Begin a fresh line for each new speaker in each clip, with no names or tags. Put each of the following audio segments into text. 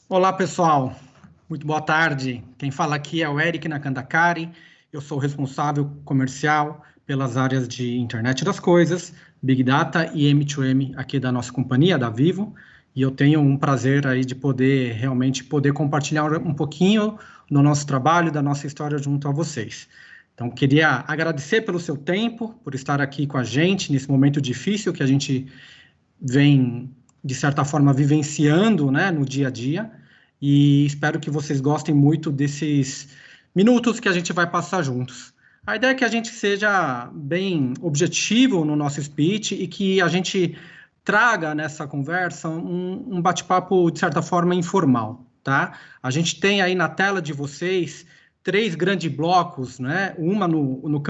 Olá, pessoal. Muito boa tarde. Quem fala aqui é o Eric Nakandakari. Eu sou responsável comercial pelas áreas de Internet das Coisas, Big Data e M2M aqui da nossa companhia, da Vivo. E eu tenho um prazer aí de poder realmente compartilhar um pouquinho do nosso trabalho, da nossa história junto a vocês. Então, queria agradecer pelo seu tempo, por estar aqui com a gente nesse momento difícil que a gente vem, de certa forma, vivenciando, né, no dia a dia, e espero que vocês gostem muito desses minutos que a gente vai passar juntos. A ideia é que a gente seja bem objetivo no nosso speech e que a gente traga nessa conversa um bate-papo, de certa forma, informal, tá? A gente tem aí na tela de vocês três grandes blocos, né? Uma no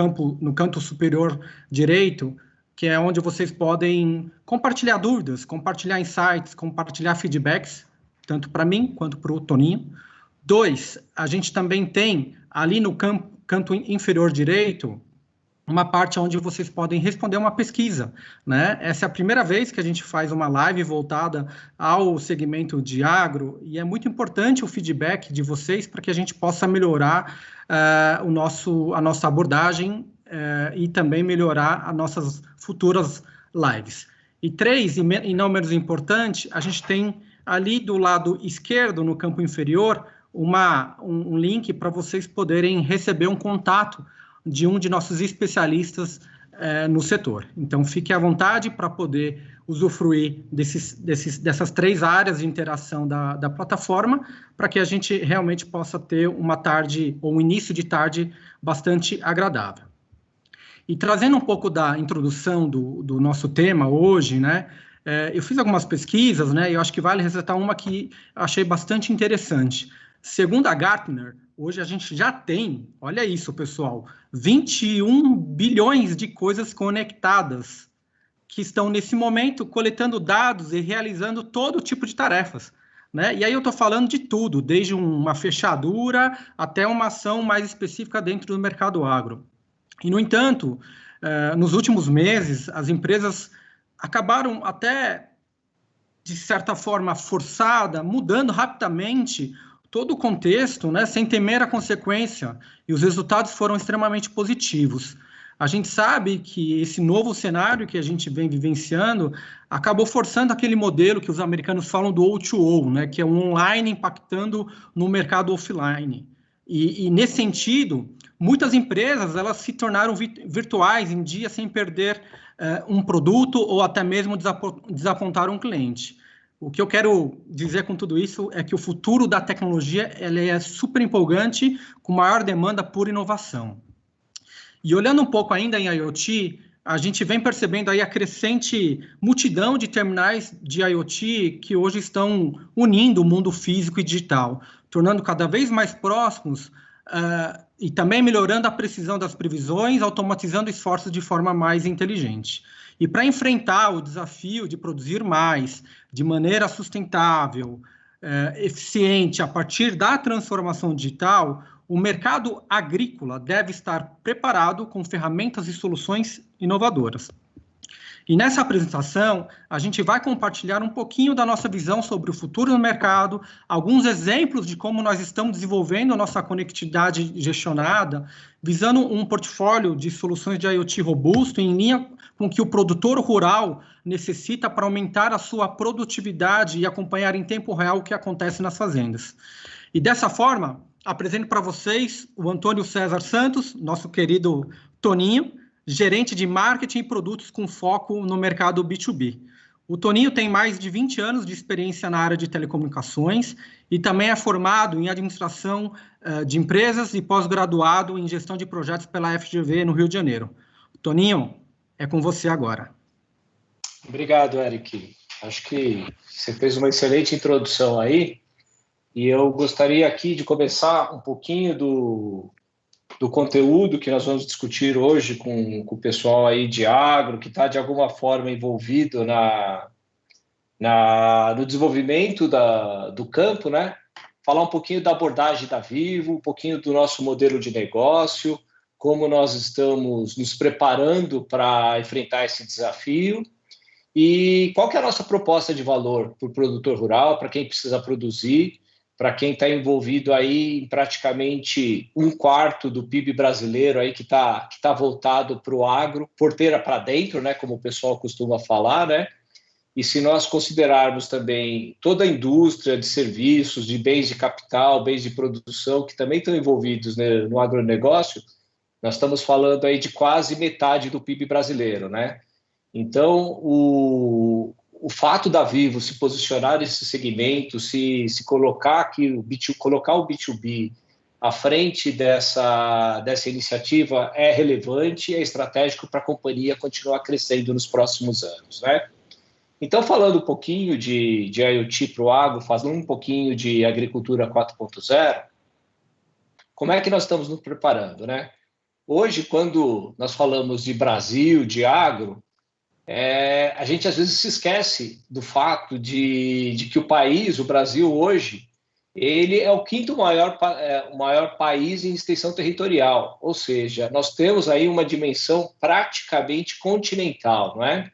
canto superior direito, que é onde vocês podem compartilhar dúvidas, compartilhar insights, compartilhar feedbacks, tanto para mim quanto para o Toninho. Dois, a gente também tem ali no canto inferior direito uma parte onde vocês podem responder uma pesquisa, né? Essa é a primeira vez que a gente faz uma live voltada ao segmento de agro e é muito importante o feedback de vocês para que a gente possa melhorar a nossa abordagem e também melhorar as nossas futuras lives. E três, e não menos importante, a gente tem ali do lado esquerdo, no campo inferior, um link para vocês poderem receber um contato de um de nossos especialistas no setor. Então, fique à vontade para poder usufruir dessas três áreas de interação da plataforma, para que a gente realmente possa ter uma tarde, ou um início de tarde, bastante agradável. E trazendo um pouco da introdução do nosso tema hoje, né, eu fiz algumas pesquisas, né, e eu acho que vale ressaltar uma que achei bastante interessante. Segundo a Gartner, hoje a gente já tem, olha isso, pessoal, 21 bilhões de coisas conectadas que estão, nesse momento, coletando dados e realizando todo tipo de tarefas, né? E aí eu estou falando de tudo, desde uma fechadura até uma ação mais específica dentro do mercado agro. E, no entanto, nos últimos meses, as empresas acabaram até, de certa forma, forçada, mudando rapidamente todo o contexto, né, sem temer a consequência, e os resultados foram extremamente positivos. A gente sabe que esse novo cenário que a gente vem vivenciando acabou forçando aquele modelo que os americanos falam do O2O, né, que é o online impactando no mercado offline. E nesse sentido, muitas empresas elas se tornaram virtuais em dia sem perder um produto ou até mesmo desapontar um cliente. O que eu quero dizer com tudo isso é que o futuro da tecnologia ela é super empolgante, com maior demanda por inovação. E olhando um pouco ainda em IoT, a gente vem percebendo aí a crescente multidão de terminais de IoT que hoje estão unindo o mundo físico e digital, tornando cada vez mais próximos e também melhorando a precisão das previsões, automatizando esforços de forma mais inteligente. E para enfrentar o desafio de produzir mais, de maneira sustentável, eficiente, a partir da transformação digital, o mercado agrícola deve estar preparado com ferramentas e soluções inovadoras. E nessa apresentação, a gente vai compartilhar um pouquinho da nossa visão sobre o futuro do mercado, alguns exemplos de como nós estamos desenvolvendo a nossa conectividade gestionada, visando um portfólio de soluções de IoT robusto em linha com o que o produtor rural necessita para aumentar a sua produtividade e acompanhar em tempo real o que acontece nas fazendas. E dessa forma, apresento para vocês o Antônio César Santos, nosso querido Toninho, gerente de marketing e produtos com foco no mercado B2B. O Toninho tem mais de 20 anos de experiência na área de telecomunicações e também é formado em administração de empresas e pós-graduado em gestão de projetos pela FGV no Rio de Janeiro. Toninho, é com você agora.
Obrigado, Eric. Acho que você fez uma excelente introdução aí e eu gostaria aqui de começar um pouquinho do conteúdo que nós vamos discutir hoje com o pessoal aí de agro, que está de alguma forma envolvido no desenvolvimento do campo, né? Falar um pouquinho da abordagem da Vivo, um pouquinho do nosso modelo de negócio, como nós estamos nos preparando para enfrentar esse desafio e qual que é a nossa proposta de valor para o produtor rural, para quem precisa produzir para quem está envolvido aí em praticamente 1/4 do PIB brasileiro aí que tá voltado para o agro, porteira para dentro, né, como o pessoal costuma falar, né? E se nós considerarmos também toda a indústria de serviços, de bens de capital, bens de produção, que também estão envolvidos, né, no agronegócio, nós estamos falando aí de quase metade do PIB brasileiro, né? Então, o fato da Vivo se posicionar nesse segmento, se colocar aqui, colocar o B2B à frente dessa iniciativa é relevante e é estratégico para a companhia continuar crescendo nos próximos anos, né? Então, falando um pouquinho de IoT para o agro, falando um pouquinho de agricultura 4.0, como é que nós estamos nos preparando, né? Hoje, quando nós falamos de Brasil, de agro, a gente às vezes se esquece do fato de que o país, o Brasil hoje, ele é o quinto maior país em extensão territorial, ou seja, nós temos aí uma dimensão praticamente continental, não é?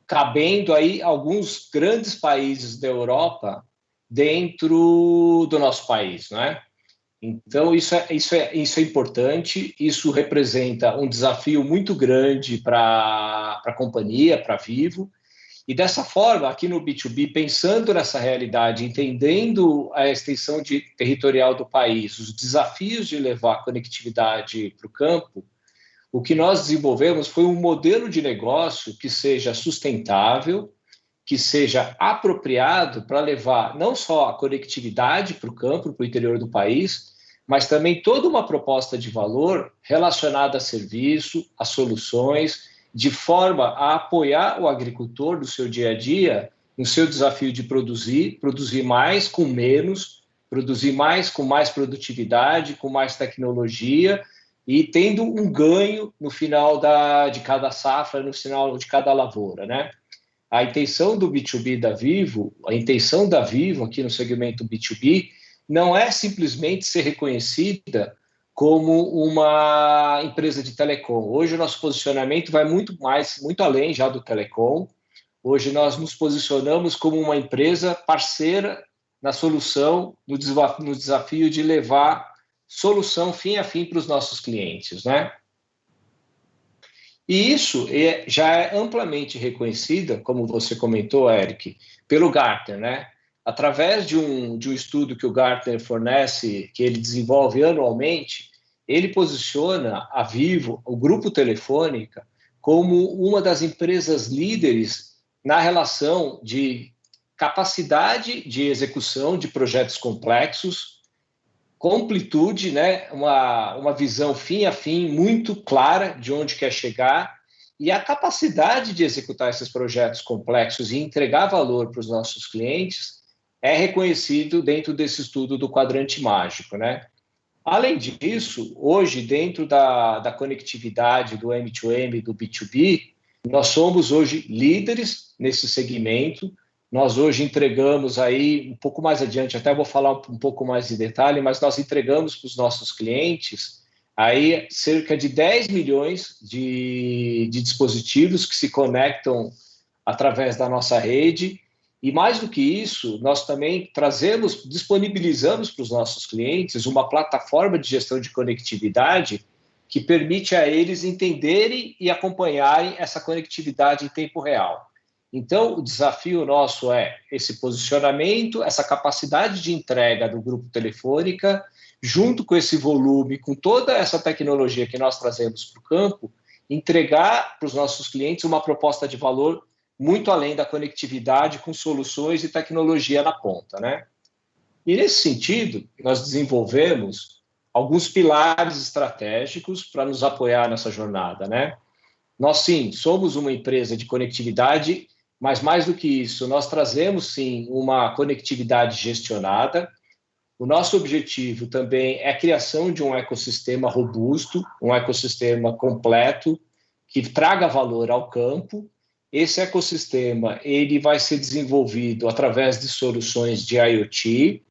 Cabendo aí alguns grandes países da Europa dentro do nosso país, não é? Então, isso é importante, isso representa um desafio muito grande para a companhia, para a Vivo, e dessa forma, aqui no B2B, pensando nessa realidade, entendendo a extensão territorial do país, os desafios de levar conectividade para o campo, o que nós desenvolvemos foi um modelo de negócio que seja sustentável, que seja apropriado para levar não só a conectividade para o campo, para o interior do país, mas também toda uma proposta de valor relacionada a serviço, a soluções, de forma a apoiar o agricultor no seu dia a dia, no seu desafio de produzir mais com menos, produzir mais com mais produtividade, com mais tecnologia e tendo um ganho no final de cada safra, no final de cada lavoura, né? A intenção do B2B da Vivo, a intenção da Vivo aqui no segmento B2B, não é simplesmente ser reconhecida como uma empresa de telecom. Hoje o nosso posicionamento vai muito além já do telecom. Hoje nós nos posicionamos como uma empresa parceira na solução, no desafio de levar solução fim a fim para os nossos clientes, né? E isso já é amplamente reconhecida, como você comentou, Eric, pelo Gartner, né? Através de um estudo que o Gartner fornece, que ele desenvolve anualmente, ele posiciona a Vivo, o Grupo Telefônica, como uma das empresas líderes na relação de capacidade de execução de projetos complexos, completude, né? Uma visão fim a fim muito clara de onde quer chegar e a capacidade de executar esses projetos complexos e entregar valor para os nossos clientes é reconhecido dentro desse estudo do quadrante mágico, né? Além disso, hoje, dentro da conectividade do M2M, do B2B, nós somos hoje líderes nesse segmento. Nós hoje entregamos aí, um pouco mais adiante, até vou falar um pouco mais de detalhe, mas nós entregamos para os nossos clientes aí cerca de 10 milhões de dispositivos que se conectam através da nossa rede. E mais do que isso, nós também disponibilizamos para os nossos clientes uma plataforma de gestão de conectividade que permite a eles entenderem e acompanharem essa conectividade em tempo real. Então, o desafio nosso é esse posicionamento, essa capacidade de entrega do Grupo Telefônica, junto com esse volume, com toda essa tecnologia que nós trazemos para o campo, entregar para os nossos clientes uma proposta de valor muito além da conectividade, com soluções e tecnologia na ponta, né? E, nesse sentido, nós desenvolvemos alguns pilares estratégicos para nos apoiar nessa jornada, né? Nós, sim, somos uma empresa de conectividade, mas, mais do que isso, nós trazemos, sim, uma conectividade gestionada. O nosso objetivo também é a criação de um ecossistema robusto, um ecossistema completo, que traga valor ao campo. Esse ecossistema ele vai ser desenvolvido através de soluções de IoT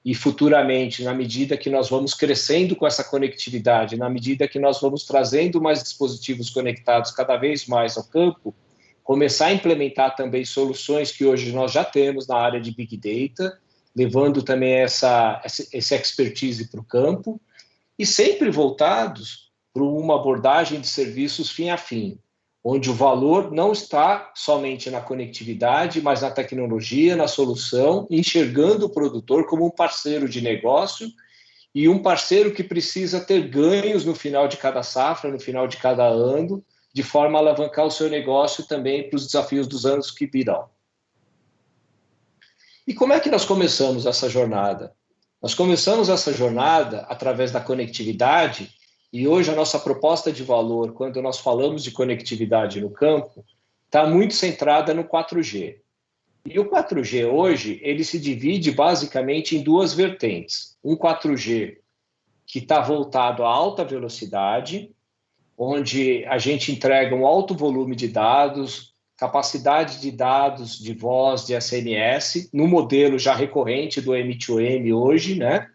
e, futuramente, na medida que nós vamos crescendo com essa conectividade, na medida que nós vamos trazendo mais dispositivos conectados cada vez mais ao campo, começar a implementar também soluções que hoje nós já temos na área de Big Data levando também esse expertise para o campo, e sempre voltados para uma abordagem de serviços fim a fim, onde o valor não está somente na conectividade, mas na tecnologia, na solução, enxergando o produtor como um parceiro de negócio e um parceiro que precisa ter ganhos no final de cada safra, no final de cada ano, de forma a alavancar o seu negócio também para os desafios dos anos que virão. E como é que nós começamos essa jornada? Nós começamos essa jornada através da conectividade, e hoje a nossa proposta de valor, quando nós falamos de conectividade no campo, está muito centrada no 4G. E o 4G hoje, ele se divide basicamente em duas vertentes. Um 4G que está voltado a alta velocidade, onde a gente entrega um alto volume de dados, capacidade de dados de voz, de SMS, no modelo já recorrente do M2M hoje, né?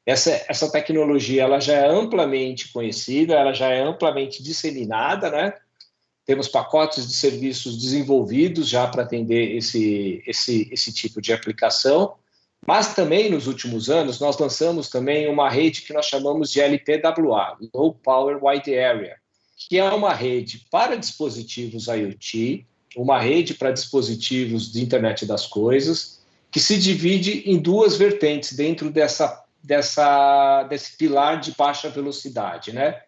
Essa tecnologia ela já é amplamente conhecida, ela já é amplamente disseminada, né? Temos pacotes de serviços desenvolvidos já para atender esse tipo de aplicação, mas também nos últimos anos nós lançamos também uma rede que nós chamamos de LPWA, Low Power Wide Area, que é uma rede para dispositivos IoT, uma rede para dispositivos de internet das coisas, que se divide em duas vertentes dentro desse pilar de baixa velocidade, né?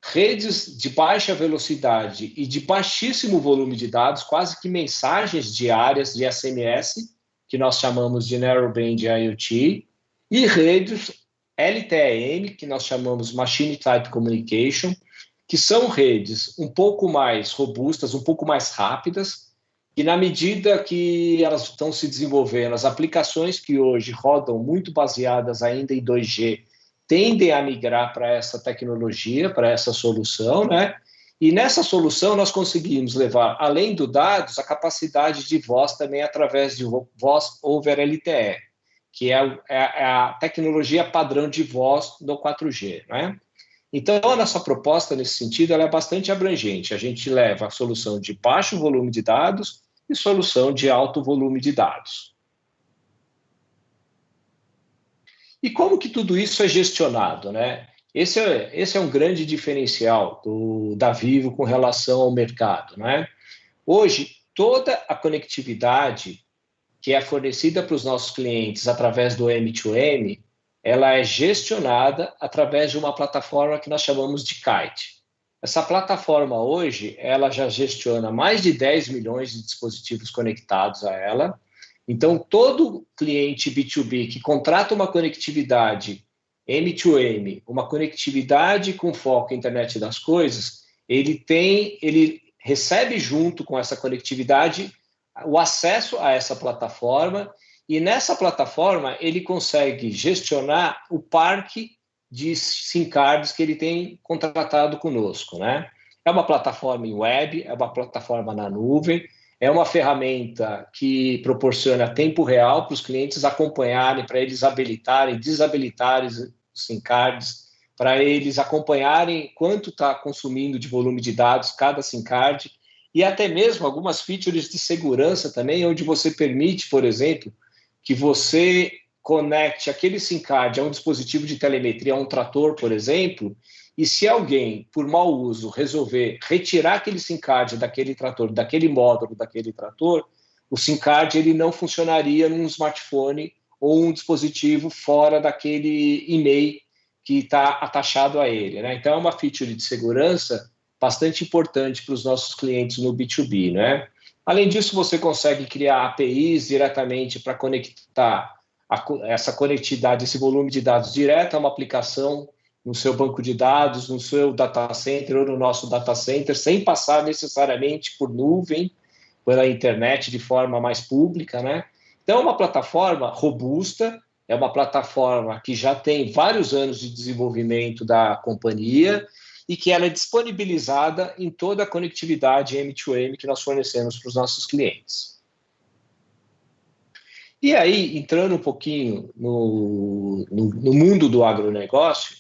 Redes de baixa velocidade e de baixíssimo volume de dados, quase que mensagens diárias de SMS, que nós chamamos de Narrowband IoT, e redes LTE-M, que nós chamamos Machine Type Communication, que são redes um pouco mais robustas, um pouco mais rápidas, e na medida que elas estão se desenvolvendo, as aplicações que hoje rodam muito baseadas ainda em 2G, tendem a migrar para essa tecnologia, para essa solução, né? E nessa solução nós conseguimos levar, além do dados, a capacidade de voz também através de voz over LTE, que é a tecnologia padrão de voz no 4G, né? Então, a nossa proposta nesse sentido ela é bastante abrangente. A gente leva a solução de baixo volume de dados e solução de alto volume de dados. E como que tudo isso é gestionado, né? Esse é um grande diferencial da Vivo com relação ao mercado, né? Hoje, toda a conectividade que é fornecida para os nossos clientes através do M2M, ela é gestionada através de uma plataforma que nós chamamos de Kite. Essa plataforma hoje, ela já gestiona mais de 10 milhões de dispositivos conectados a ela. Então, todo cliente B2B que contrata uma conectividade M2M, uma conectividade com foco em internet das coisas, ele recebe junto com essa conectividade o acesso a essa plataforma, e nessa plataforma ele consegue gestionar o parque de SIM cards que ele tem contratado conosco, né? É uma plataforma em web, é uma plataforma na nuvem, é uma ferramenta que proporciona tempo real para os clientes acompanharem, para eles habilitarem, desabilitarem os SIM cards, para eles acompanharem quanto está consumindo de volume de dados cada SIM card, e até mesmo algumas features de segurança também, onde você permite, por exemplo, que você conecte aquele SIM card a um dispositivo de telemetria, a um trator, por exemplo, e se alguém, por mau uso, resolver retirar aquele SIM card daquele trator, daquele módulo, daquele trator, o SIM card ele não funcionaria num smartphone ou um dispositivo fora daquele e-mail que está atachado a ele, né? Então, é uma feature de segurança bastante importante para os nossos clientes no B2B, né? Além disso, você consegue criar APIs diretamente para conectar essa conectividade, esse volume de dados direto a uma aplicação no seu banco de dados, no seu data center ou no nosso data center, sem passar necessariamente por nuvem, pela internet de forma mais pública, né? Então, é uma plataforma robusta, é uma plataforma que já tem vários anos de desenvolvimento da companhia e que ela é disponibilizada em toda a conectividade M2M que nós fornecemos para os nossos clientes. E aí, entrando um pouquinho no mundo do agronegócio,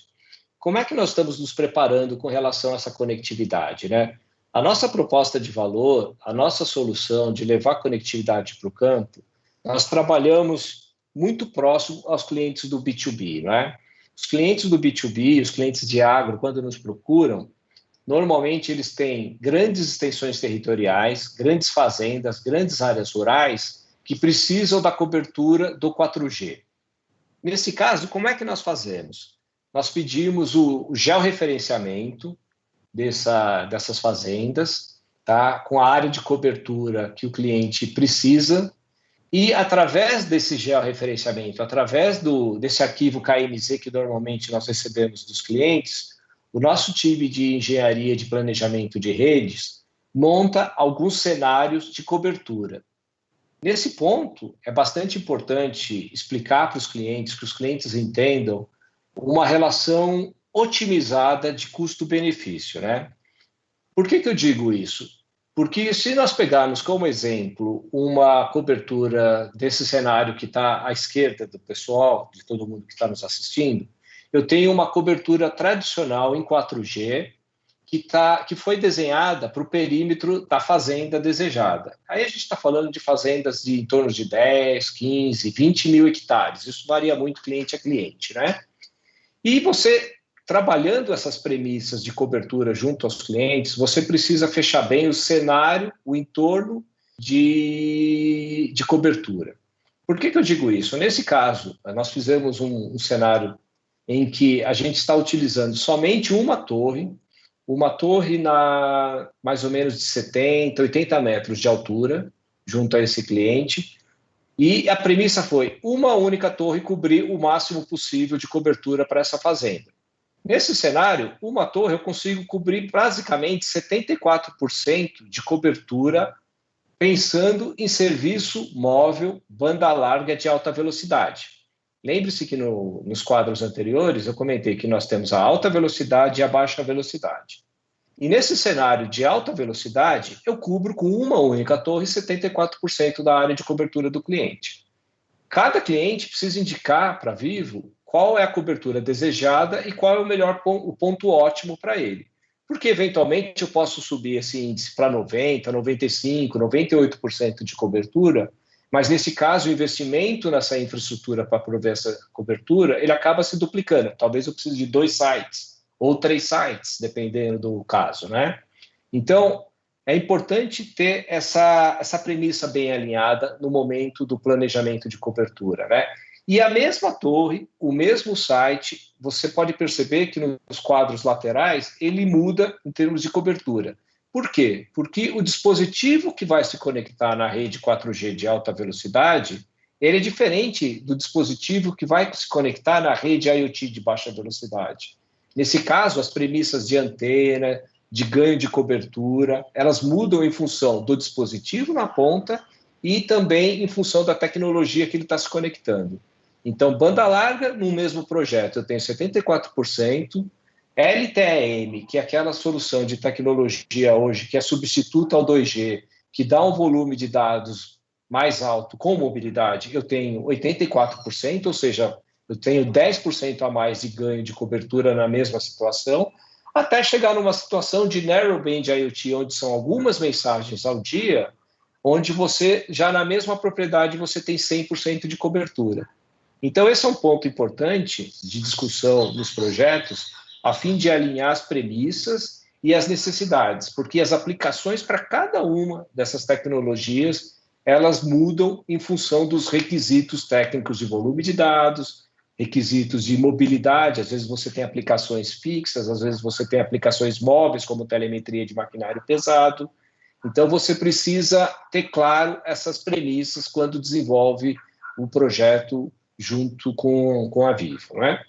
como é que nós estamos nos preparando com relação a essa conectividade, né? A nossa proposta de valor, a nossa solução de levar conectividade para o campo, nós trabalhamos muito próximo aos clientes do B2B, não é? Os clientes do B2B, os clientes de agro, quando nos procuram, normalmente eles têm grandes extensões territoriais, grandes fazendas, grandes áreas rurais que precisam da cobertura do 4G. Nesse caso, como é que nós fazemos? Nós pedimos o georreferenciamento dessas fazendas, tá? Com a área de cobertura que o cliente precisa, e através desse georreferenciamento, através desse arquivo KMZ que normalmente nós recebemos dos clientes, o nosso time de engenharia de planejamento de redes monta alguns cenários de cobertura. Nesse ponto, é bastante importante explicar para os clientes, que os clientes entendam uma relação otimizada de custo-benefício, né? Por que eu digo isso? Porque se nós pegarmos como exemplo uma cobertura desse cenário que está à esquerda do pessoal, de todo mundo que está nos assistindo, eu tenho uma cobertura tradicional em 4G que foi desenhada para o perímetro da fazenda desejada. Aí a gente está falando de fazendas de em torno de 10, 15, 20 mil hectares. Isso varia muito cliente a cliente, né? E você, trabalhando essas premissas de cobertura junto aos clientes, você precisa fechar bem o cenário, o entorno de cobertura. Por que eu digo isso? Nesse caso, nós fizemos um cenário em que a gente está utilizando somente uma torre na mais ou menos de 70, 80 metros de altura, junto a esse cliente, e a premissa foi uma única torre cobrir o máximo possível de cobertura para essa fazenda. Nesse cenário, uma torre eu consigo cobrir basicamente 74% de cobertura, pensando em serviço móvel banda larga de alta velocidade. Lembre-se que nos quadros anteriores eu comentei que nós temos a alta velocidade e a baixa velocidade. E nesse cenário de alta velocidade, eu cubro com uma única torre 74% da área de cobertura do cliente. Cada cliente precisa indicar para a Vivo qual é a cobertura desejada e qual é o ponto ótimo para ele. Porque, eventualmente, eu posso subir esse índice para 90%, 95%, 98% de cobertura, mas, nesse caso, o investimento nessa infraestrutura para prover essa cobertura, ele acaba se duplicando. Talvez eu precise de 2 sites ou 3 sites, dependendo do caso, né? Então, é importante ter essa premissa bem alinhada no momento do planejamento de cobertura, né? E a mesma torre, o mesmo site, você pode perceber que nos quadros laterais ele muda em termos de cobertura. Por quê? Porque o dispositivo que vai se conectar na rede 4G de alta velocidade, ele é diferente do dispositivo que vai se conectar na rede IoT de baixa velocidade. Nesse caso, as premissas de antena, de ganho de cobertura, elas mudam em função do dispositivo na ponta e também em função da tecnologia que ele está se conectando. Então, banda larga, no mesmo projeto, eu tenho 74%, LTE-M, que é aquela solução de tecnologia hoje que é substituta ao 2G, que dá um volume de dados mais alto com mobilidade, eu tenho 84%, ou seja, eu tenho 10% a mais de ganho de cobertura na mesma situação, até chegar numa situação de Narrowband IoT, onde são algumas mensagens ao dia, onde você, já na mesma propriedade, você tem 100% de cobertura. Então, esse é um ponto importante de discussão nos projetos, a fim de alinhar as premissas e as necessidades, porque as aplicações para cada uma dessas tecnologias, elas mudam em função dos requisitos técnicos de volume de dados, requisitos de mobilidade, às vezes você tem aplicações fixas, às vezes você tem aplicações móveis, como telemetria de maquinário pesado. Então, você precisa ter claro essas premissas quando desenvolve o projeto junto com a Vivo, né?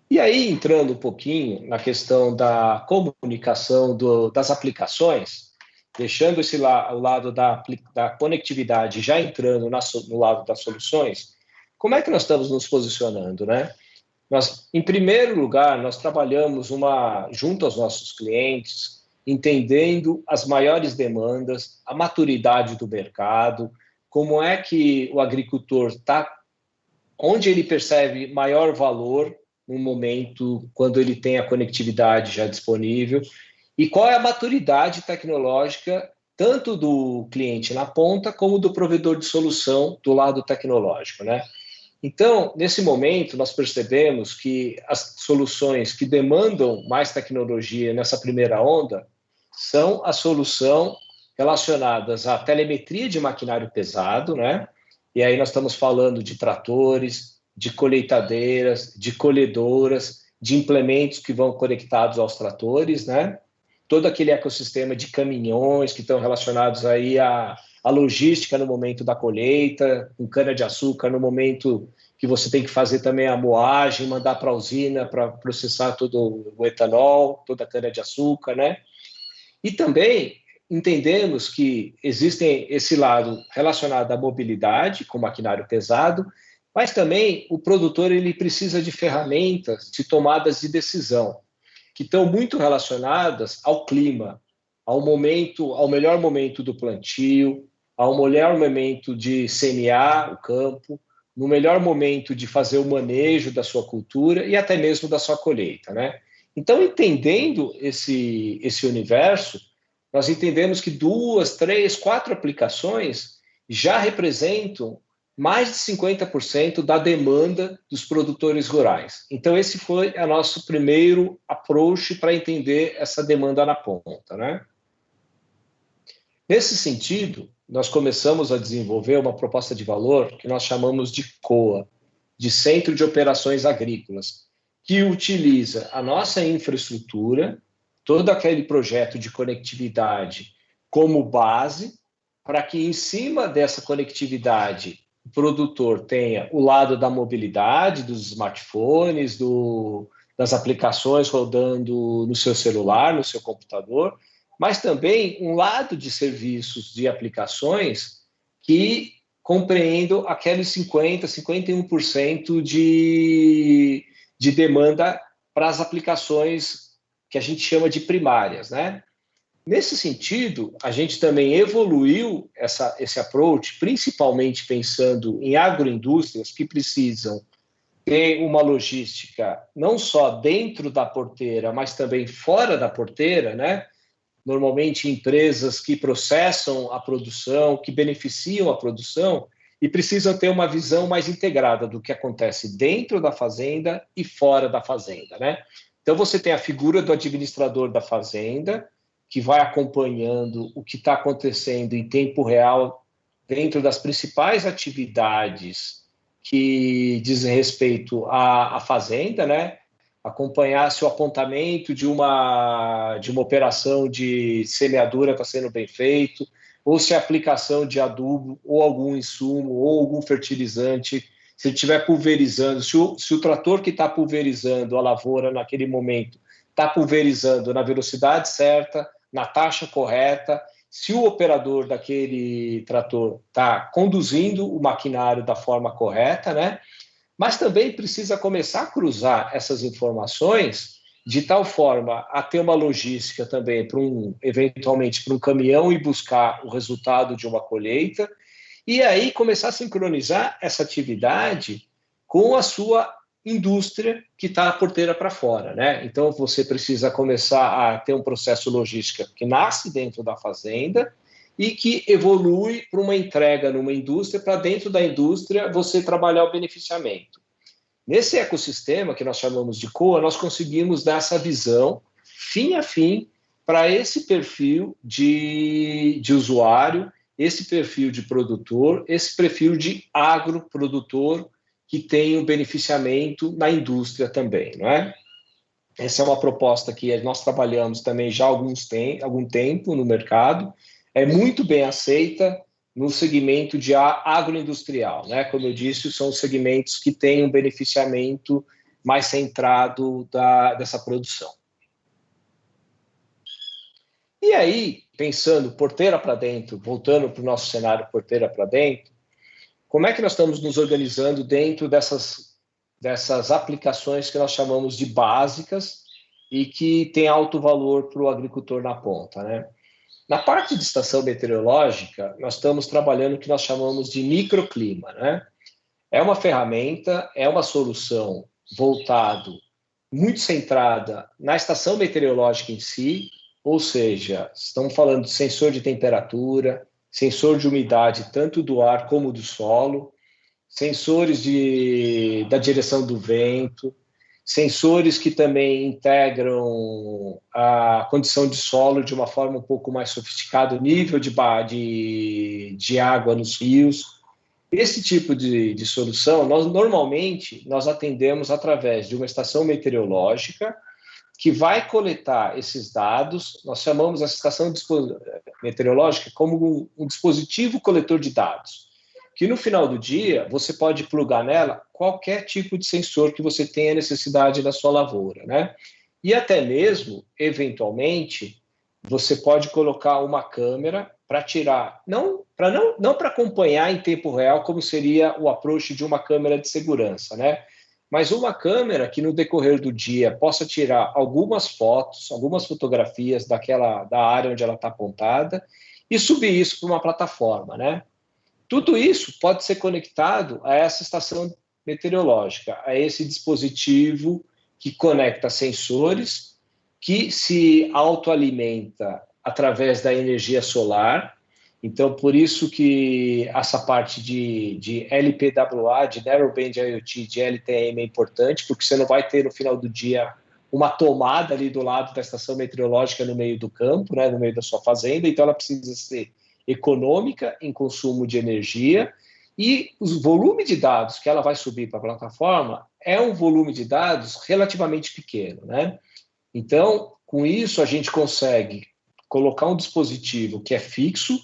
E aí, entrando um pouquinho na questão da comunicação das aplicações, deixando o lado da conectividade, já entrando no lado das soluções, como é que nós estamos nos posicionando, né? Nós, em primeiro lugar, nós trabalhamos junto aos nossos clientes, entendendo as maiores demandas, a maturidade do mercado, como é que o agricultor está, onde ele percebe maior valor no momento quando ele tem a conectividade já disponível, e qual é a maturidade tecnológica tanto do cliente na ponta, como do provedor de solução do lado tecnológico, né? Então, nesse momento, nós percebemos que as soluções que demandam mais tecnologia nessa primeira onda são a solução relacionadas à telemetria de maquinário pesado, né? E aí nós estamos falando de tratores, de colheitadeiras, de colhedoras, de implementos que vão conectados aos tratores, né? Todo aquele ecossistema de caminhões que estão relacionados aí à logística no momento da colheita, com cana-de-açúcar no momento que você tem que fazer também a moagem, mandar para a usina para processar todo o etanol, toda a cana-de-açúcar, né? E também entendemos que existem esse lado relacionado à mobilidade, com maquinário pesado, mas também o produtor ele precisa de ferramentas de tomadas de decisão, que estão muito relacionadas ao clima, ao momento, ao melhor momento do plantio, ao melhor momento de semear o campo, no melhor momento de fazer o manejo da sua cultura e até mesmo da sua colheita, né? Então, entendendo esse universo, nós entendemos que 2, 3, 4 aplicações já representam mais de 50% da demanda dos produtores rurais. Então, esse foi o nosso primeiro approach para entender essa demanda na ponta, né? Nesse sentido, nós começamos a desenvolver uma proposta de valor que nós chamamos de COA, de Centro de Operações Agrícolas, que utiliza a nossa infraestrutura, todo aquele projeto de conectividade como base, para que em cima dessa conectividade o produtor tenha o lado da mobilidade, dos smartphones, das aplicações rodando no seu celular, no seu computador, mas também um lado de serviços de aplicações que compreendam aqueles 50%, 51% de demanda para as aplicações que a gente chama de primárias, né? Nesse sentido, a gente também evoluiu esse approach, principalmente pensando em agroindústrias que precisam ter uma logística não só dentro da porteira, mas também fora da porteira, né? Normalmente empresas que processam a produção, que beneficiam a produção e precisam ter uma visão mais integrada do que acontece dentro da fazenda e fora da fazenda, né? Então, você tem a figura do administrador da fazenda, que vai acompanhando o que está acontecendo em tempo real dentro das principais atividades que dizem respeito à fazenda, né? Acompanhar se o apontamento de uma operação de semeadura está sendo bem feito, ou se a aplicação de adubo, ou algum insumo, ou algum fertilizante, se ele estiver pulverizando, se o trator que está pulverizando a lavoura naquele momento está pulverizando na velocidade certa, na taxa correta, se o operador daquele trator está conduzindo o maquinário da forma correta, né? Mas também precisa começar a cruzar essas informações de tal forma a ter uma logística também eventualmente para um caminhão e buscar o resultado de uma colheita, e aí começar a sincronizar essa atividade com a sua indústria que está a porteira para fora, né? Então você precisa começar a ter um processo logístico que nasce dentro da fazenda e que evolui para uma entrega numa indústria, para dentro da indústria você trabalhar o beneficiamento. Nesse ecossistema que nós chamamos de COA, nós conseguimos dar essa visão fim a fim para esse perfil de usuário, esse perfil de produtor, esse perfil de agroprodutor que tem o beneficiamento na indústria também, não é? Essa é uma proposta que nós trabalhamos também já há algum tempo no mercado, é muito bem aceita no segmento de agroindustrial, né? Como eu disse, são os segmentos que têm um beneficiamento mais centrado dessa produção. E aí, pensando porteira para dentro, voltando para o nosso cenário porteira para dentro, como é que nós estamos nos organizando dentro dessas aplicações que nós chamamos de básicas e que tem alto valor para o agricultor na ponta, né? Na parte de estação meteorológica, nós estamos trabalhando o que nós chamamos de microclima, né? É uma ferramenta, é uma solução voltado, muito centrada na estação meteorológica em si, ou seja, estamos falando de sensor de temperatura, sensor de umidade, tanto do ar como do solo, sensores da direção do vento, sensores que também integram a condição de solo de uma forma um pouco mais sofisticada, o nível de água nos rios. Esse tipo de solução, normalmente, nós atendemos através de uma estação meteorológica que vai coletar esses dados. Nós chamamos essa estação meteorológica como um dispositivo coletor de dados, que no final do dia você pode plugar nela qualquer tipo de sensor que você tenha necessidade na sua lavoura, né? E até mesmo, eventualmente, você pode colocar uma câmera para tirar, não para acompanhar em tempo real como seria o approach de uma câmera de segurança, né? Mas uma câmera que no decorrer do dia possa tirar algumas fotos, algumas fotografias da área onde ela está apontada e subir isso para uma plataforma, né? Tudo isso pode ser conectado a essa estação meteorológica, a esse dispositivo que conecta sensores, que se autoalimenta através da energia solar. Então, por isso que essa parte de LPWA, de Narrowband IoT, de LTE é importante, porque você não vai ter no final do dia uma tomada ali do lado da estação meteorológica no meio do campo, né, no meio da sua fazenda, então ela precisa ser econômica em consumo de energia, e o volume de dados que ela vai subir para a plataforma é um volume de dados relativamente pequeno, né? Então, com isso, a gente consegue colocar um dispositivo que é fixo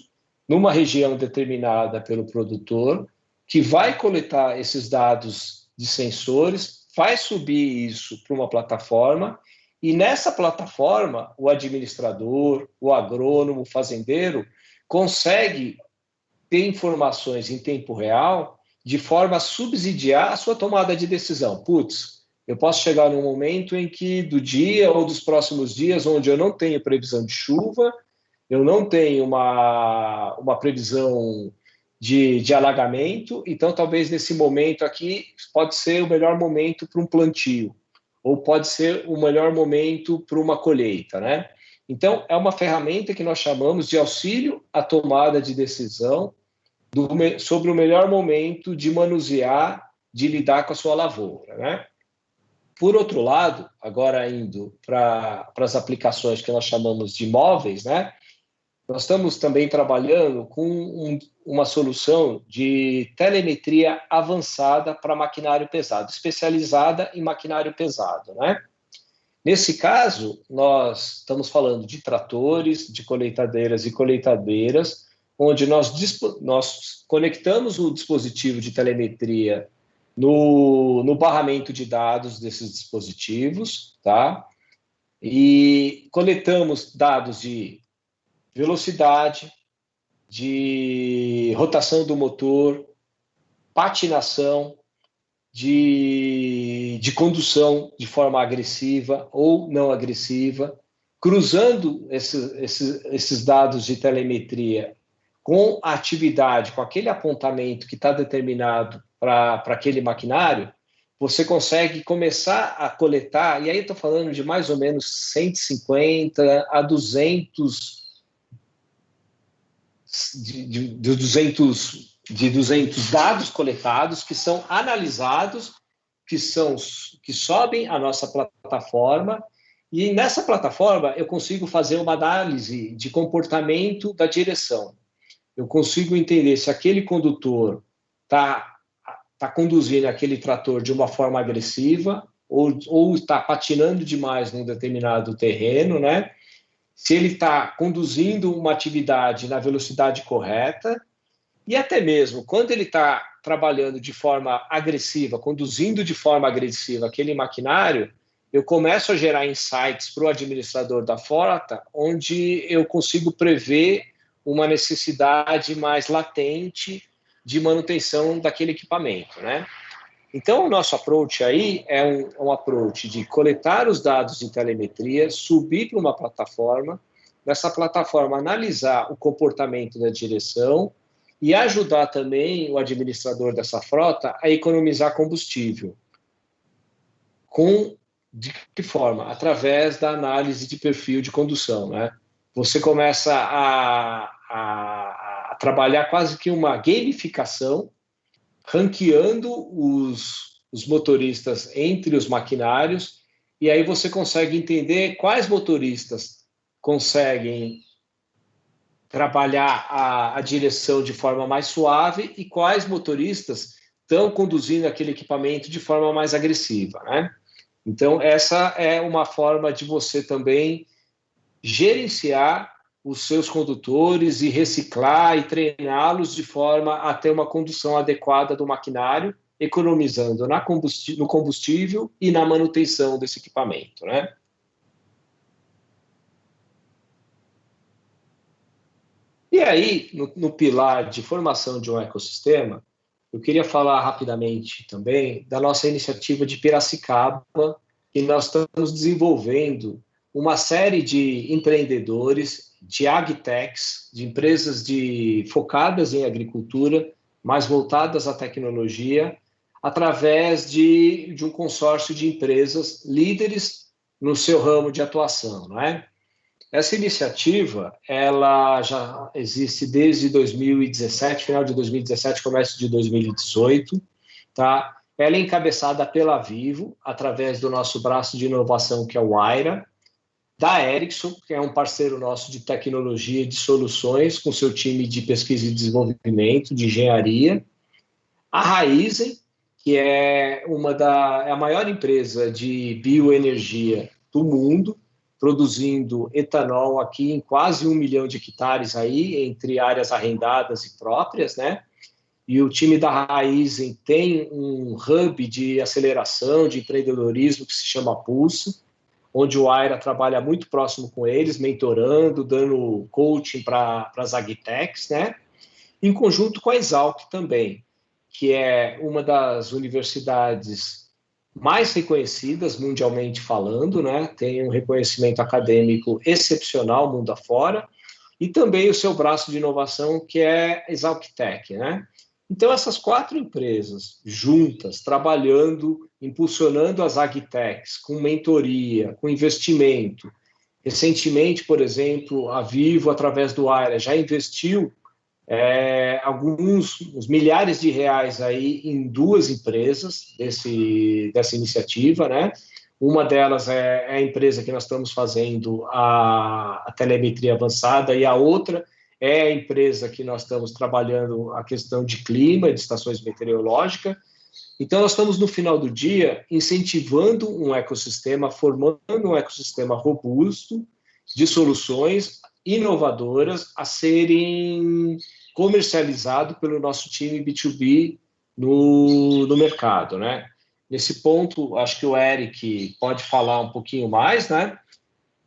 numa região determinada pelo produtor, que vai coletar esses dados de sensores, vai subir isso para uma plataforma, e nessa plataforma, o administrador, o agrônomo, o fazendeiro, consegue ter informações em tempo real de forma a subsidiar a sua tomada de decisão. Putz, eu posso chegar num momento em que do dia ou dos próximos dias, onde eu não tenho previsão de chuva, eu não tenho uma previsão de alagamento, então talvez nesse momento aqui pode ser o melhor momento para um plantio, ou pode ser o melhor momento para uma colheita, né? Então, é uma ferramenta que nós chamamos de auxílio à tomada de decisão sobre o melhor momento de manusear, de lidar com a sua lavoura, né? Por outro lado, agora indo para as aplicações que nós chamamos de móveis, né? Nós estamos também trabalhando com uma solução de telemetria avançada para maquinário pesado, especializada em maquinário pesado, né? Nesse caso, nós estamos falando de tratores, de colheitadeiras e colheitadeiras, onde nós conectamos o dispositivo de telemetria no barramento de dados desses dispositivos, tá? E coletamos dados de velocidade, de rotação do motor, patinação, de condução de forma agressiva ou não agressiva, cruzando esses dados de telemetria com a atividade, com aquele apontamento que está determinado para aquele maquinário, você consegue começar a coletar, e aí estou falando de mais ou menos 150 a 200 de 200 dados coletados que são analisados, que sobem à nossa plataforma, e nessa plataforma eu consigo fazer uma análise de comportamento da direção. Eu consigo entender se aquele condutor está conduzindo aquele trator de uma forma agressiva ou está patinando demais num determinado terreno, né? Se ele está conduzindo uma atividade na velocidade correta, e até mesmo quando ele está trabalhando de forma agressiva, conduzindo de forma agressiva aquele maquinário, eu começo a gerar insights para o administrador da frota, onde eu consigo prever uma necessidade mais latente de manutenção daquele equipamento, né? Então, o nosso approach aí é um approach de coletar os dados de telemetria, subir para uma plataforma, nessa plataforma analisar o comportamento da direção e ajudar também o administrador dessa frota a economizar combustível, com De que forma? Através da análise de perfil de condução, né? Você começa a trabalhar quase que uma gamificação, ranqueando os motoristas entre os maquinários, e aí você consegue entender quais motoristas conseguem trabalhar a direção de forma mais suave e quais motoristas estão conduzindo aquele equipamento de forma mais agressiva, né? Então, essa é uma forma de você também gerenciar os seus condutores e reciclar e treiná-los de forma a ter uma condução adequada do maquinário, economizando no combustível e na manutenção desse equipamento, né? E aí, no pilar de formação de um ecossistema, eu queria falar rapidamente também da nossa iniciativa de Piracicaba, que nós estamos desenvolvendo uma série de empreendedores, de agtechs, de empresas focadas em agricultura, mais voltadas à tecnologia, através de um consórcio de empresas líderes no seu ramo de atuação, não é? Essa iniciativa, ela já existe desde 2017, final de 2017, começo de 2018, tá? Ela é encabeçada pela Vivo, através do nosso braço de inovação, que é o Aira, da Ericsson, que é um parceiro nosso de tecnologia e de soluções, com seu time de pesquisa e desenvolvimento, de engenharia, a Raízen, que é a maior empresa de bioenergia do mundo, produzindo etanol aqui em quase 1 milhão de hectares aí, entre áreas arrendadas e próprias, né? E o time da Raízen tem um hub de aceleração, de empreendedorismo que se chama Pulso, onde o Aira trabalha muito próximo com eles, mentorando, dando coaching para as agtechs, né? Em conjunto com a Exalc também, que é uma das universidades mais reconhecidas mundialmente falando, né? Tem um reconhecimento acadêmico excepcional mundo afora, e também o seu braço de inovação, que é a Exalctech, né? Então, essas 4 empresas juntas, trabalhando, impulsionando as agtechs, com mentoria, com investimento. Recentemente, por exemplo, a Vivo, através do Aira, já investiu uns milhares de reais aí em 2 empresas dessa iniciativa, né? Uma delas é a empresa que nós estamos fazendo a telemetria avançada, e a outra é a empresa que nós estamos trabalhando a questão de clima, de estações meteorológicas. Então, nós estamos, no final do dia, incentivando um ecossistema, formando um ecossistema robusto de soluções inovadoras a serem comercializado pelo nosso time B2B no mercado, né? Nesse ponto, acho que o Eric pode falar um pouquinho mais, né?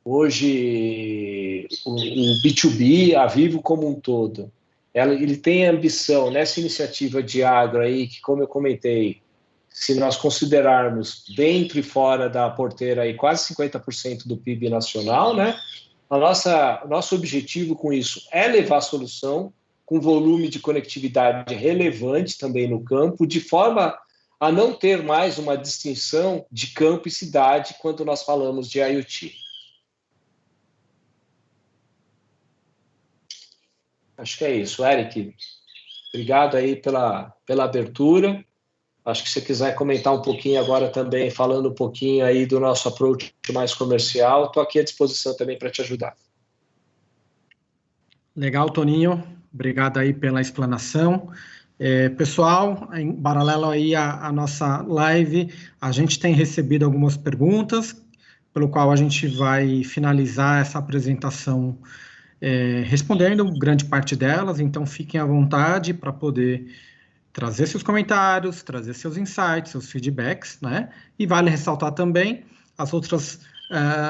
Hoje, o B2B, a Vivo como um todo, ele tem ambição nessa iniciativa de agro aí, que, como eu comentei, se nós considerarmos dentro e fora da porteira aí quase 50% do PIB nacional, né? Nosso objetivo com isso é levar a solução com volume de conectividade relevante também no campo, de forma a não ter mais uma distinção de campo e cidade quando nós falamos de IoT. Acho que é isso. Eric, obrigado aí pela abertura. Acho que se você quiser comentar um pouquinho agora também, falando um pouquinho aí do nosso approach mais comercial, estou aqui à disposição também para te ajudar.
Legal, Toninho. Obrigado aí pela explanação. Pessoal, em paralelo aí à nossa live, a gente tem recebido algumas perguntas, pelo qual a gente vai finalizar essa apresentação respondendo grande parte delas, então fiquem à vontade para poder trazer seus comentários, trazer seus insights, seus feedbacks, né? E vale ressaltar também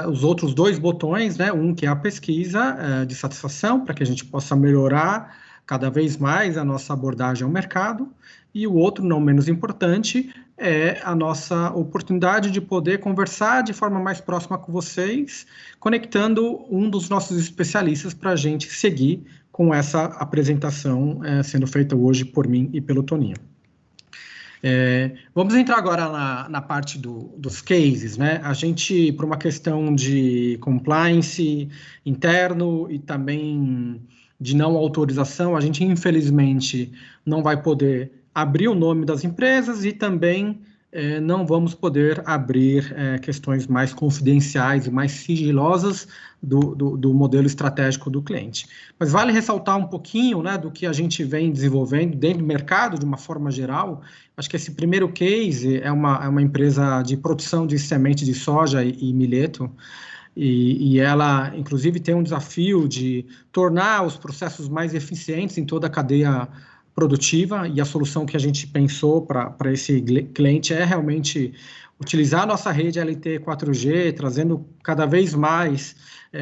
os outros 2 botões, né? Um que é a pesquisa de satisfação, para que a gente possa melhorar cada vez mais a nossa abordagem ao mercado, e o outro, não menos importante, é a nossa oportunidade de poder conversar de forma mais próxima com vocês, conectando um dos nossos especialistas para a gente seguir com essa apresentação sendo feita hoje por mim e pelo Toninho. Vamos entrar agora na parte dos cases, né? A gente, por uma questão de compliance interno e também de não autorização, a gente, infelizmente, não vai poder abrir o nome das empresas e também não vamos poder abrir questões mais confidenciais e mais sigilosas do modelo estratégico do cliente. Mas vale ressaltar um pouquinho, né, do que a gente vem desenvolvendo dentro do mercado, de uma forma geral. Acho que esse primeiro case é uma empresa de produção de semente de soja e milheto, e ela, inclusive, tem um desafio de tornar os processos mais eficientes em toda a cadeia produtiva, e a solução que a gente pensou para esse cliente é realmente utilizar a nossa rede LTE 4G, trazendo cada vez mais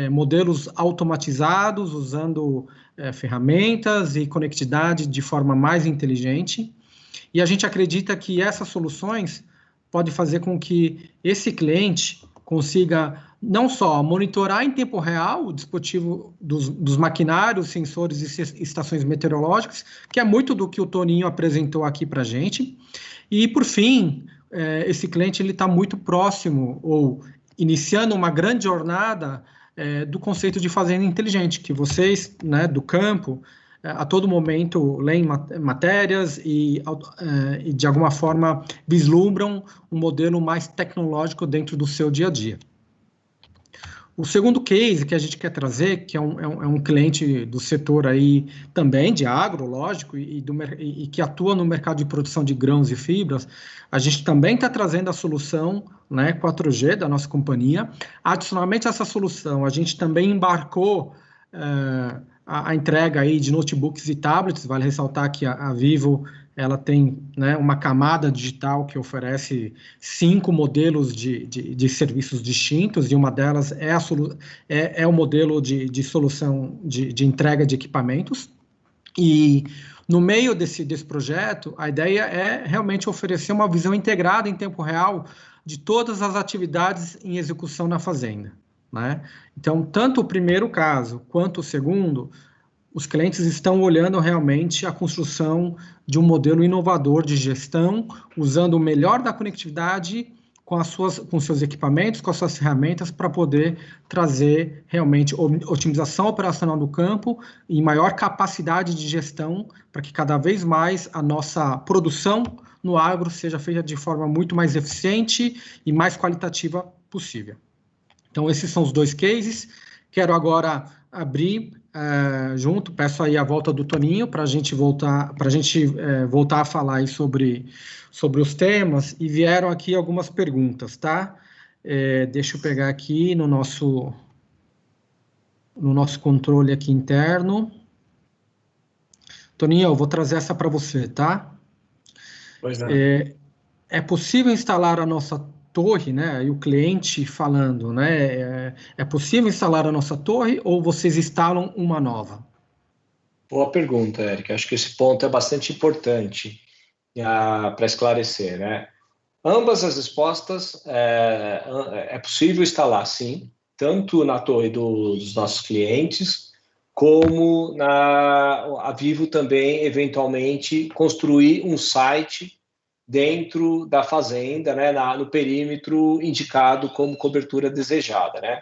modelos automatizados, usando ferramentas e conectividade de forma mais inteligente. E a gente acredita que essas soluções podem fazer com que esse cliente consiga não só monitorar em tempo real o dispositivo dos maquinários, sensores e estações meteorológicas, que é muito do que o Toninho apresentou aqui para a gente. E, por fim, esse cliente está muito próximo ou iniciando uma grande jornada do conceito de fazenda inteligente, que vocês, né, do campo, a todo momento leem matérias e, de alguma forma, vislumbram um modelo mais tecnológico dentro do seu dia a dia. O segundo case que a gente quer trazer, que é um cliente do setor aí também de agro, lógico, e que atua no mercado de produção de grãos e fibras, a gente também está trazendo a solução, né, 4G da nossa companhia. Adicionalmente a essa solução, a gente também embarcou a entrega aí de notebooks e tablets. Vale ressaltar que a Vivo ela tem, né, uma camada digital que oferece 5 modelos de serviços distintos, e uma delas é o modelo de solução de entrega de equipamentos. E no meio desse projeto, a ideia é realmente oferecer uma visão integrada em tempo real de todas as atividades em execução na fazenda, né? Então, tanto o primeiro caso quanto o segundo, os clientes estão olhando realmente a construção de um modelo inovador de gestão, usando o melhor da conectividade com seus equipamentos, com as suas ferramentas, para poder trazer realmente otimização operacional do campo e maior capacidade de gestão, para que cada vez mais a nossa produção no agro seja feita de forma muito mais eficiente e mais qualitativa possível. Então, esses são os dois cases. Quero agora abrir junto, peço aí a volta do Toninho para a gente voltar a falar aí sobre os temas, e vieram aqui algumas perguntas, tá? Deixa eu pegar aqui no nosso controle aqui interno. Toninho, eu vou trazer essa para você, tá?
Pois não.
É possível instalar a nossa torre, né? E o cliente falando, né? É possível instalar a nossa torre ou vocês instalam uma nova?
Boa pergunta, Eric. Acho que esse ponto é bastante importante para esclarecer, né? Ambas as respostas é possível instalar, sim, tanto na torre dos nossos clientes, como a Vivo também, eventualmente, construir um site dentro da fazenda, né, no perímetro indicado como cobertura desejada, né?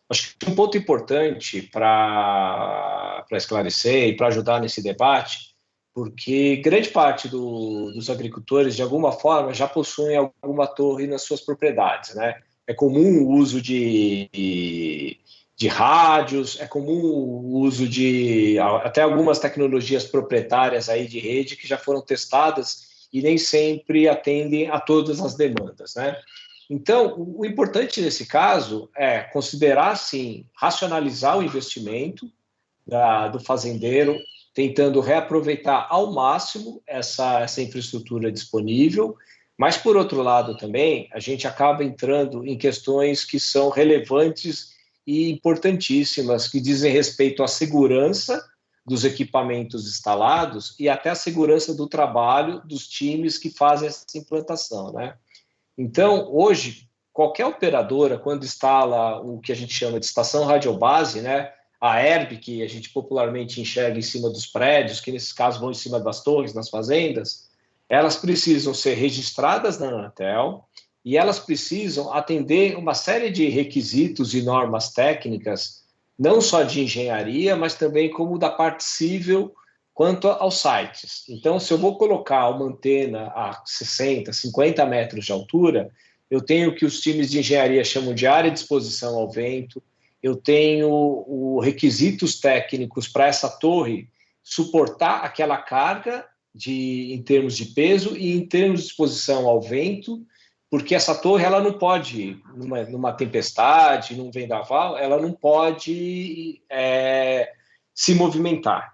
Acho que um ponto importante para esclarecer e para ajudar nesse debate, porque grande parte dos agricultores, de alguma forma, já possuem alguma torre nas suas propriedades, né? É comum o uso de rádios, é comum o uso de até algumas tecnologias proprietárias aí de rede que já foram testadas e nem sempre atendem a todas as demandas, né? Então, o importante nesse caso é considerar, sim, racionalizar o investimento do fazendeiro, tentando reaproveitar ao máximo essa infraestrutura disponível, mas, por outro lado, também, a gente acaba entrando em questões que são relevantes e importantíssimas, que dizem respeito à segurança dos equipamentos instalados e até a segurança do trabalho dos times que fazem essa implantação, né? Então, hoje, qualquer operadora, quando instala o que a gente chama de estação radiobase, né, a ERB, que a gente popularmente enxerga em cima dos prédios, que nesses casos vão em cima das torres, nas fazendas, elas precisam ser registradas na Anatel e elas precisam atender uma série de requisitos e normas técnicas, não só de engenharia, mas também como da parte civil quanto aos sites. Então, se eu vou colocar uma antena a 60, 50 metros de altura, eu tenho o que os times de engenharia chamam de área de exposição ao vento, eu tenho requisitos técnicos para essa torre suportar aquela carga em termos de peso e em termos de exposição ao vento, porque essa torre ela não pode, numa tempestade, num vendaval, ela não pode se movimentar.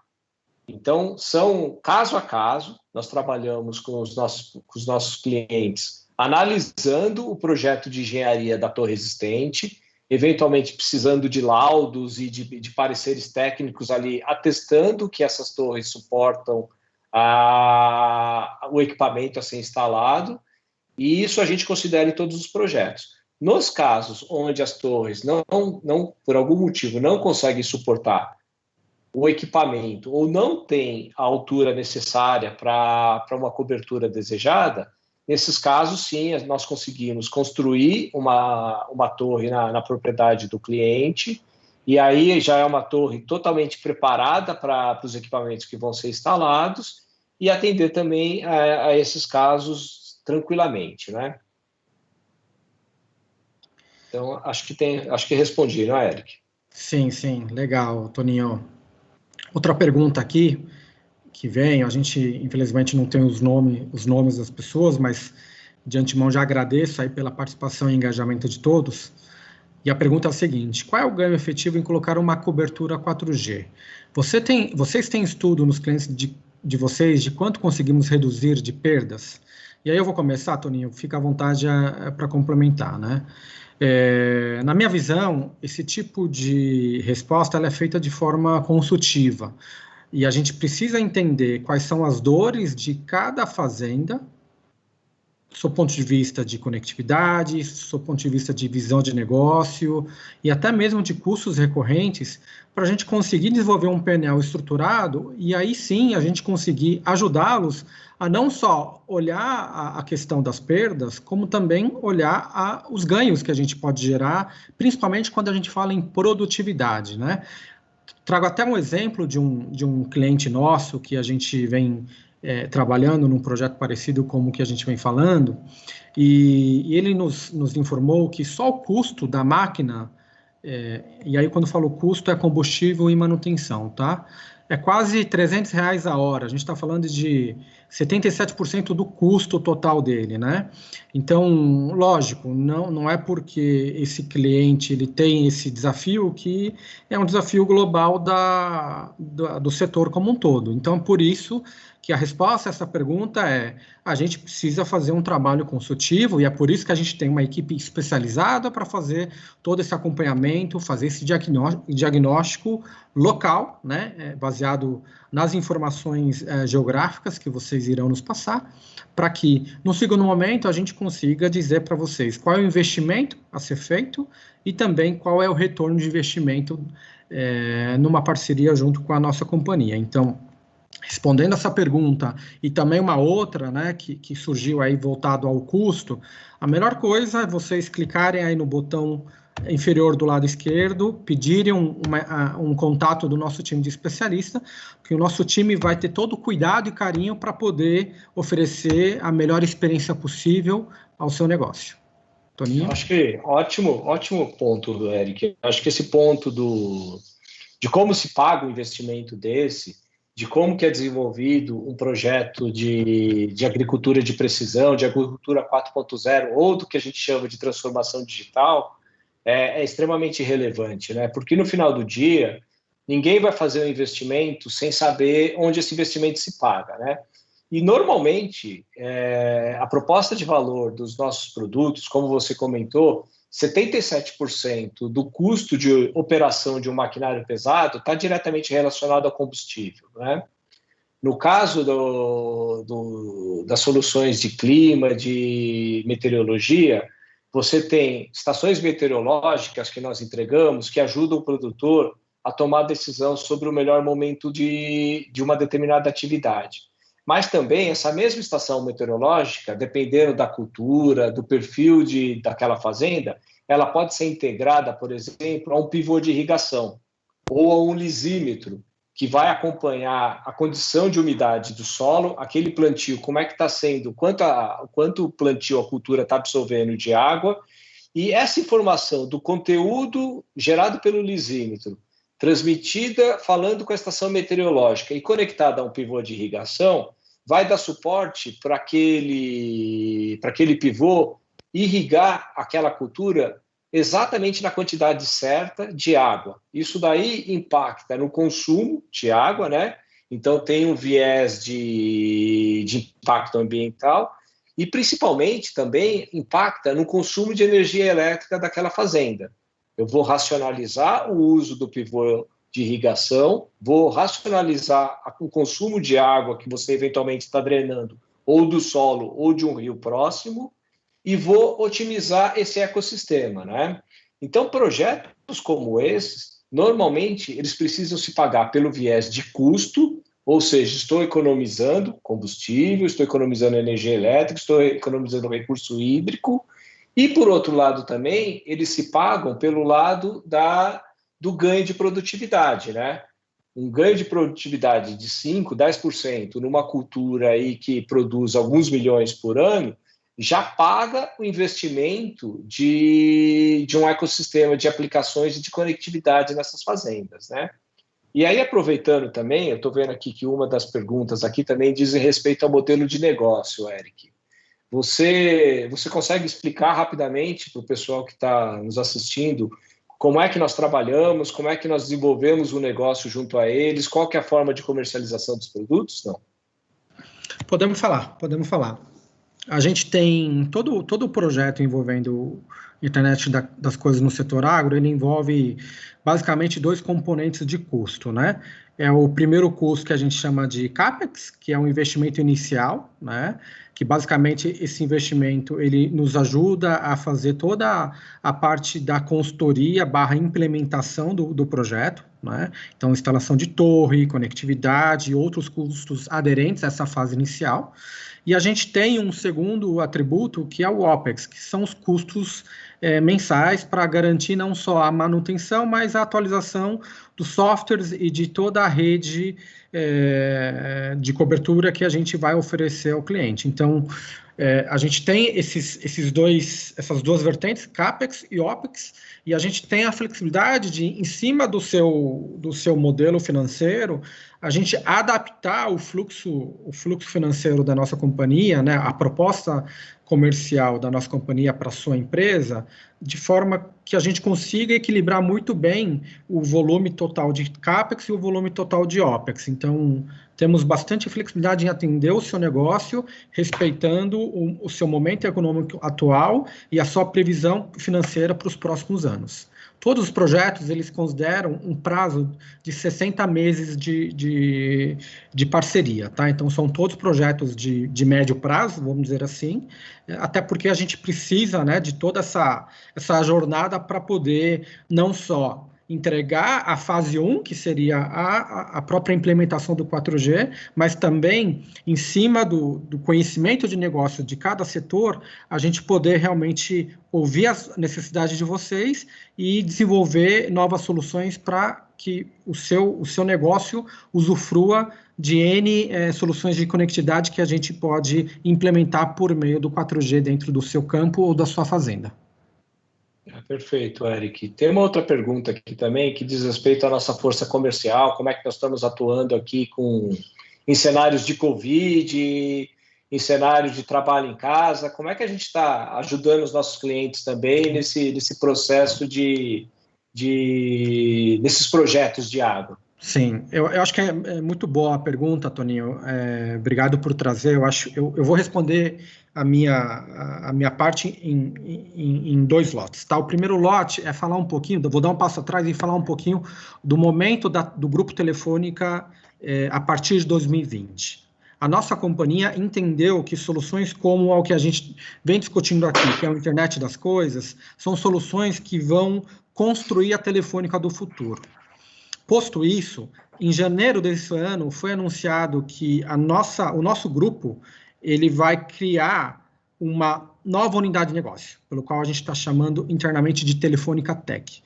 Então, são caso a caso, nós trabalhamos com os nossos clientes, analisando o projeto de engenharia da torre existente, eventualmente precisando de laudos e de pareceres técnicos ali, atestando que essas torres suportam o equipamento a ser instalado, e isso a gente considera em todos os projetos. Nos casos onde as torres não por algum motivo, não conseguem suportar o equipamento ou não tem a altura necessária para uma cobertura desejada, nesses casos, sim, nós conseguimos construir uma torre na propriedade do cliente, e aí já é uma torre totalmente preparada para os equipamentos que vão ser instalados e atender também a esses casos tranquilamente, né? Então, acho que respondi, não é, Eric?
Sim, sim, legal, Toninho. Outra pergunta aqui que vem, a gente infelizmente não tem os nomes das pessoas, mas de antemão já agradeço aí pela participação e engajamento de todos. E a pergunta é a seguinte: qual é o ganho efetivo em colocar uma cobertura 4G? Vocês têm estudo nos clientes de vocês de quanto conseguimos reduzir de perdas? E aí eu vou começar, Toninho, fica à vontade para complementar, né? Na minha visão, esse tipo de resposta ela é feita de forma consultiva. E a gente precisa entender quais são as dores de cada fazenda, do seu ponto de vista de conectividade, do seu ponto de vista de visão de negócio e até mesmo de custos recorrentes, para a gente conseguir desenvolver um painel estruturado e aí sim a gente conseguir ajudá-los a não só olhar a questão das perdas, como também olhar os ganhos que a gente pode gerar, principalmente quando a gente fala em produtividade, né? Trago até um exemplo de um cliente nosso que a gente vem trabalhando num projeto parecido com o que a gente vem falando, e ele nos informou que só o custo da máquina, e aí quando falo custo é combustível e manutenção, tá? É quase R$ 300 a hora, a gente está falando de 77% do custo total dele, né? Então, lógico, não é porque esse cliente ele tem esse desafio que é um desafio global do setor como um todo. Então, por isso que a resposta a essa pergunta é: a gente precisa fazer um trabalho consultivo e é por isso que a gente tem uma equipe especializada para fazer todo esse acompanhamento, fazer esse diagnóstico local, né, baseado nas informações geográficas que vocês irão nos passar, para que, no segundo momento, a gente consiga dizer para vocês qual é o investimento a ser feito e também qual é o retorno de investimento numa parceria junto com a nossa companhia. Então, respondendo essa pergunta e também uma outra, né, que surgiu aí voltado ao custo, a melhor coisa é vocês clicarem aí no botão inferior do lado esquerdo, pedirem um contato do nosso time de especialista, que o nosso time vai ter todo o cuidado e carinho para poder oferecer a melhor experiência possível ao seu negócio. Toninho?
Acho que ótimo ponto, Eric. Acho que esse ponto de como se paga um investimento desse, de como que é desenvolvido um projeto de agricultura de precisão, de agricultura 4.0, ou do que a gente chama de transformação digital, é extremamente relevante, né? Porque no final do dia, ninguém vai fazer um investimento sem saber onde esse investimento se paga, né? E normalmente, a proposta de valor dos nossos produtos, como você comentou, 77% do custo de operação de um maquinário pesado está diretamente relacionado ao combustível, né? No caso das soluções de clima, de meteorologia, você tem estações meteorológicas que nós entregamos que ajudam o produtor a tomar decisão sobre o melhor momento de uma determinada atividade. Mas também essa mesma estação meteorológica, dependendo da cultura, do perfil daquela fazenda, ela pode ser integrada, por exemplo, a um pivô de irrigação ou a um lisímetro, que vai acompanhar a condição de umidade do solo, aquele plantio, como é que está sendo, quanto o plantio, a cultura está absorvendo de água, e essa informação do conteúdo gerado pelo lisímetro, transmitida falando com a estação meteorológica e conectada a um pivô de irrigação, vai dar suporte para aquele pivô irrigar aquela cultura exatamente na quantidade certa de água. Isso daí impacta no consumo de água, né? Então tem um viés de impacto ambiental e principalmente também impacta no consumo de energia elétrica daquela fazenda. Eu vou racionalizar o uso do pivô de irrigação, vou racionalizar o consumo de água que você eventualmente está drenando ou do solo ou de um rio próximo, e vou otimizar esse ecossistema, né? Então, projetos como esses, normalmente, eles precisam se pagar pelo viés de custo, ou seja, estou economizando combustível, estou economizando energia elétrica, estou economizando recurso hídrico, e, por outro lado, também, eles se pagam pelo lado do ganho de produtividade, né? Um ganho de produtividade de 5%, 10% numa cultura aí que produz alguns milhões por ano, já paga o investimento de um ecossistema de aplicações e de conectividade nessas fazendas, né? E aí, aproveitando também, eu estou vendo aqui que uma das perguntas aqui também diz respeito ao modelo de negócio, Eric. Você consegue explicar rapidamente para o pessoal que está nos assistindo como é que nós trabalhamos, como é que nós desenvolvemos o negócio junto a eles, qual que é a forma de comercialização dos produtos? Não?
Podemos falar. A gente tem todo o projeto envolvendo internet das coisas no setor agro, ele envolve basicamente 2 componentes de custo, né? É o primeiro custo que a gente chama de CAPEX, que é um investimento inicial, né? Que basicamente esse investimento ele nos ajuda a fazer toda a parte da consultoria / implementação do projeto, né? Então, instalação de torre, conectividade e outros custos aderentes a essa fase inicial. E a gente tem um segundo atributo, que é o OPEX, que são os custos mensais para garantir não só a manutenção, mas a atualização dos softwares e de toda a rede de cobertura que a gente vai oferecer ao cliente. Então, a gente tem essas 2 vertentes, CAPEX e OPEX, e a gente tem a flexibilidade de, em cima do seu modelo financeiro, a gente adaptar o fluxo financeiro da nossa companhia, né, a proposta comercial da nossa companhia para a sua empresa, de forma que a gente consiga equilibrar muito bem o volume total de CAPEX e o volume total de OPEX. Então, temos bastante flexibilidade em atender o seu negócio, respeitando o seu momento econômico atual e a sua previsão financeira para os próximos anos. Todos os projetos, eles consideram um prazo de 60 meses de parceria, tá? Então, são todos projetos de médio prazo, vamos dizer assim, até porque a gente precisa, né, de toda essa jornada para poder não só entregar a fase 1, que seria a própria implementação do 4G, mas também, em cima do conhecimento de negócio de cada setor, a gente poder realmente ouvir as necessidades de vocês e desenvolver novas soluções para que o seu negócio usufrua de N soluções de conectividade que a gente pode implementar por meio do 4G dentro do seu campo ou da sua fazenda.
Perfeito, Eric. Tem uma outra pergunta aqui também que diz respeito à nossa força comercial, como é que nós estamos atuando aqui em cenários de Covid, em cenários de trabalho em casa, como é que a gente está ajudando os nossos clientes também nesse processo nesses projetos de agro?
Sim, eu acho que é muito boa a pergunta, Toninho. Obrigado por trazer. Eu vou responder a minha parte em 2 lotes. Tá? O primeiro lote é falar um pouquinho, vou dar um passo atrás e falar um pouquinho do momento do Grupo Telefônica a partir de 2020. A nossa companhia entendeu que soluções como o que a gente vem discutindo aqui, que é a internet das coisas, são soluções que vão construir a telefônica do futuro. Posto isso, em janeiro desse ano, foi anunciado que o nosso grupo ele vai criar uma nova unidade de negócio, pelo qual a gente está chamando internamente de Telefônica Tech.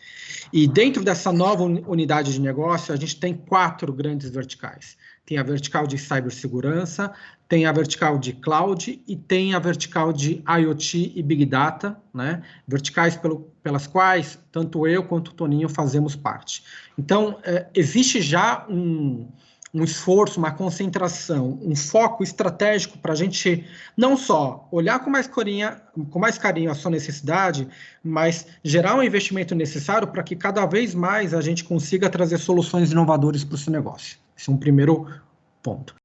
E dentro dessa nova unidade de negócio, a gente tem 4 grandes verticais. Tem a vertical de cibersegurança, tem a vertical de cloud e tem a vertical de IoT e Big Data, né? Verticais pelas quais tanto eu quanto o Toninho fazemos parte. Então, existe já um esforço, uma concentração, um foco estratégico para a gente não só olhar com mais carinho a sua necessidade, mas gerar um investimento necessário para que cada vez mais a gente consiga trazer soluções inovadoras para o seu negócio. Esse é um primeiro ponto.